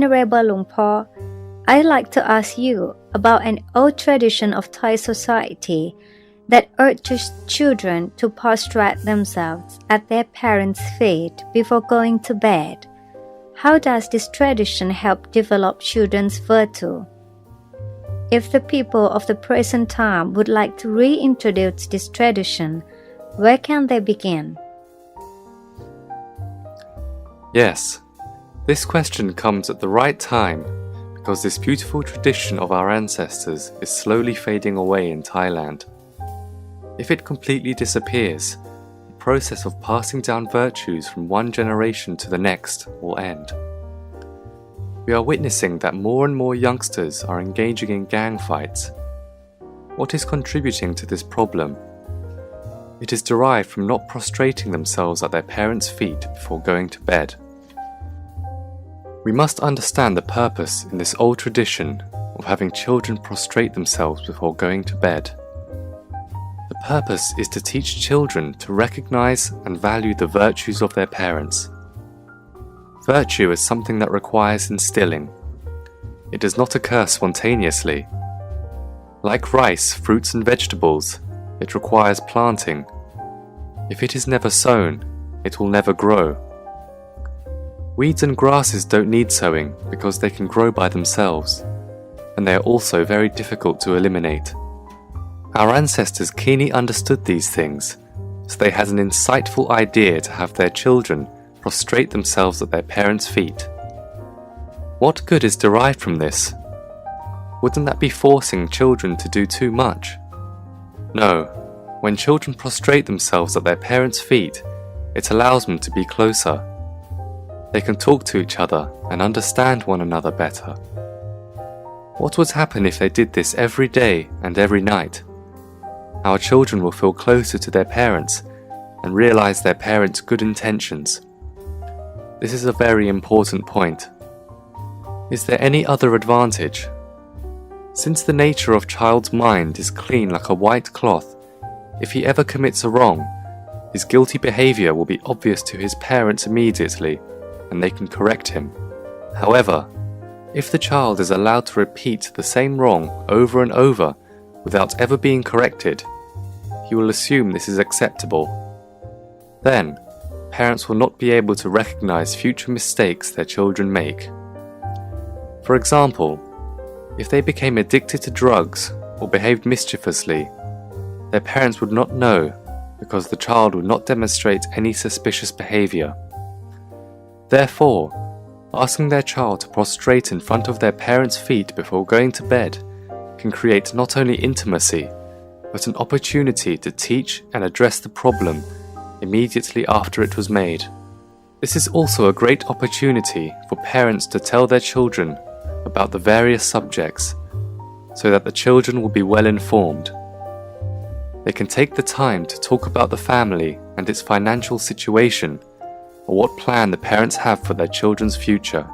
Venerable Luang Por, I'd like to ask you about an old tradition of Thai society that urges children to prostrate themselves at their parents' feet before going to bed. How does this tradition help develop children's virtue? If the people of the present time would like to reintroduce this tradition, where can they begin? Yes, this question comes at the right time because this beautiful tradition of our ancestors is slowly fading away in Thailand. If it completely disappears, the process of passing down virtues from one generation to the next will end. We are witnessing that more and more youngsters are engaging in gang fights. What is contributing to this problem? It is derived from not prostrating themselves at their parents' feet before going to bed. We must understand the purpose in this old tradition of having children prostrate themselves before going to bed. The purpose is to teach children to recognize and value the virtues of their parents. Virtue is something that requires instilling. It does not occur spontaneously. Like rice, fruits and vegetables, it requires planting. If it is never sown, it will never grow. Weeds and grasses don't need sowing because they can grow by themselves, and they are also very difficult to eliminate. Our ancestors keenly understood these things, so they had an insightful idea to have their children prostrate themselves at their parents' feet. What good is derived from this? Wouldn't that be forcing children to do too much? No, when children prostrate themselves at their parents' feet, it allows them to be closer. They can talk to each other and understand one another better. What would happen if they did this every day and every night? Our children will feel closer to their parents and realize their parents' good intentions. This is a very important point. Is there any other advantage? Since the nature of child's mind is clean like a white cloth, if he ever commits a wrong, his guilty behavior will be obvious to his parents immediately, and they can correct him. However, if the child is allowed to repeat the same wrong over and over without ever being corrected, he will assume this is acceptable. Then, parents will not be able to recognize future mistakes their children make. For example, if they became addicted to drugs or behaved mischievously, their parents would not know because the child would not demonstrate any suspicious behavior. Therefore, asking their child to prostrate in front of their parents' feet before going to bed can create not only intimacy, but an opportunity to teach and address the problem immediately after it was made. This is also a great opportunity for parents to tell their children about the various subjects, so that the children will be well informed. They can take the time to talk about the family and its financial situation, or what plan the parents have for their children's future.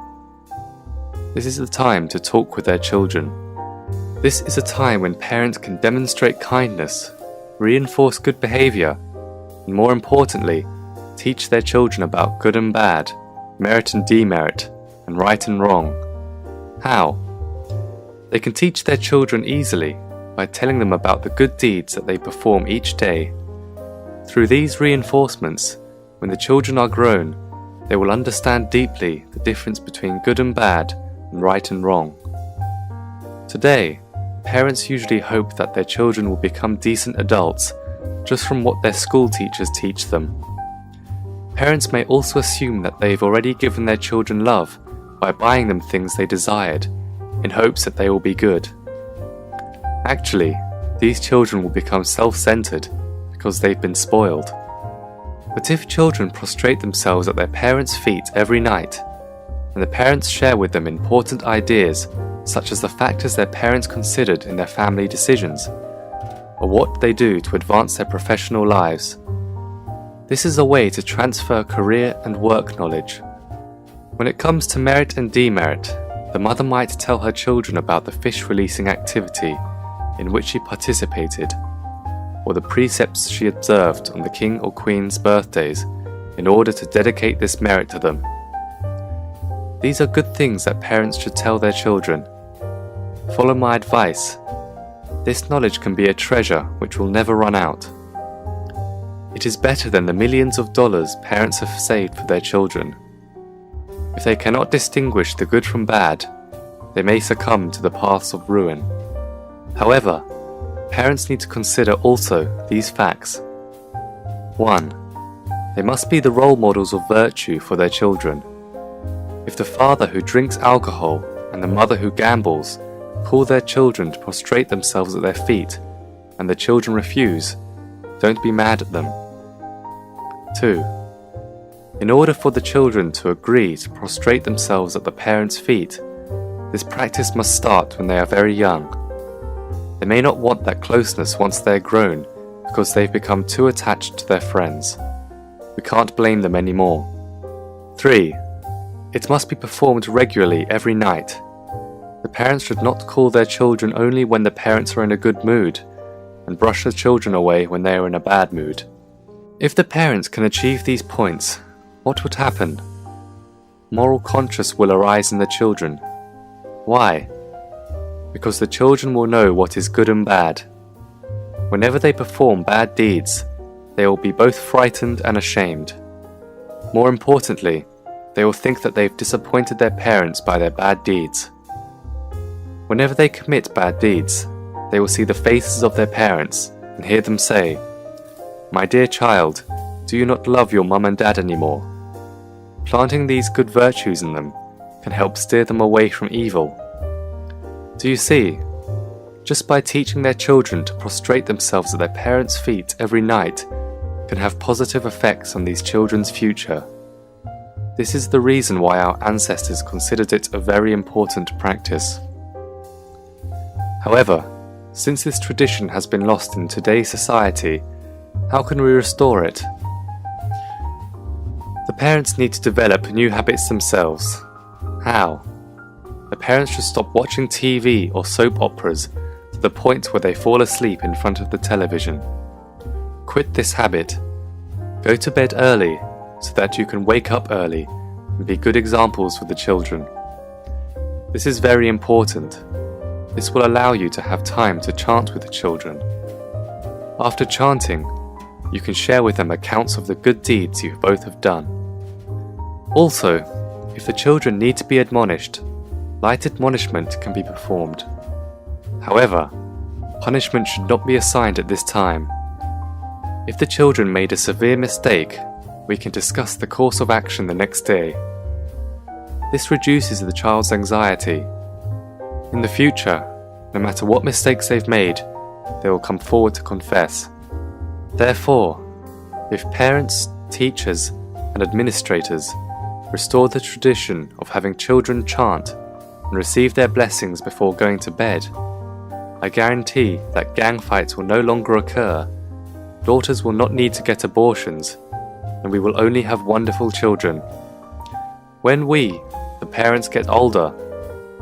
This is the time to talk with their children. This is a time when parents can demonstrate kindness, reinforce good behavior, and more importantly, teach their children about good and bad, merit and demerit, and right and wrong. How? They can teach their children easily by telling them about the good deeds that they perform each day. Through these reinforcements, when the children are grown, they will understand deeply the difference between good and bad and right and wrong. Today, parents usually hope that their children will become decent adults just from what their school teachers teach them. Parents may also assume that they've already given their children love by buying them things they desired, in hopes that they will be good. Actually, these children will become self-centered because they've been spoiled. But if children prostrate themselves at their parents' feet every night, and the parents share with them important ideas such as the factors their parents considered in their family decisions, or what they do to advance their professional lives, this is a way to transfer career and work knowledge. When it comes to merit and demerit, the mother might tell her children about the fish releasing activity in which she participated, or the precepts she observed on the king or queen's birthdays in order to dedicate this merit to them. These are good things that parents should tell their children. Follow my advice. This knowledge can be a treasure which will never run out. It is better than the millions of dollars parents have saved for their children. If they cannot distinguish the good from bad, they may succumb to the paths of ruin. However, parents need to consider also these facts. 1. They must be the role models of virtue for their children. If the father who drinks alcohol and the mother who gambles call their children to prostrate themselves at their feet, and the children refuse, don't be mad at them. 2. In order for the children to agree to prostrate themselves at the parents' feet, this practice must start when they are very young. They may not want that closeness once they are grown because they've become too attached to their friends. We can't blame them anymore. 3. It must be performed regularly every night. The parents should not call their children only when the parents are in a good mood, and brush the children away when they are in a bad mood. If the parents can achieve these points, what would happen? Moral conscience will arise in the children. Why? Because the children will know what is good and bad. Whenever they perform bad deeds, they will be both frightened and ashamed. More importantly, they will think that they've disappointed their parents by their bad deeds. Whenever they commit bad deeds, they will see the faces of their parents and hear them say, "My dear child, do you not love your mum and dad anymore?" Planting these good virtues in them can help steer them away from evil. Do you see? Just by teaching their children to prostrate themselves at their parents' feet every night can have positive effects on these children's future. This is the reason why our ancestors considered it a very important practice. However, since this tradition has been lost in today's society, how can we restore it? The parents need to develop new habits themselves. How? The parents should stop watching TV or soap operas to the point where they fall asleep in front of the television. Quit this habit. Go to bed early so that you can wake up early and be good examples for the children. This is very important. This will allow you to have time to chant with the children. After chanting, you can share with them accounts of the good deeds you both have done. Also, if the children need to be admonished, light admonishment can be performed. However, punishment should not be assigned at this time. If the children made a severe mistake, we can discuss the course of action the next day. This reduces the child's anxiety. In the future, no matter what mistakes they've made, they will come forward to confess. Therefore, if parents, teachers, and administrators restore the tradition of having children chant and receive their blessings before going to bed, I guarantee that gang fights will no longer occur, daughters will not need to get abortions, and we will only have wonderful children. When we, the parents, get older,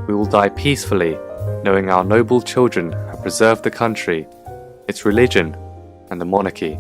we will die peacefully, knowing our noble children have preserved the country, its religion, and the monarchy.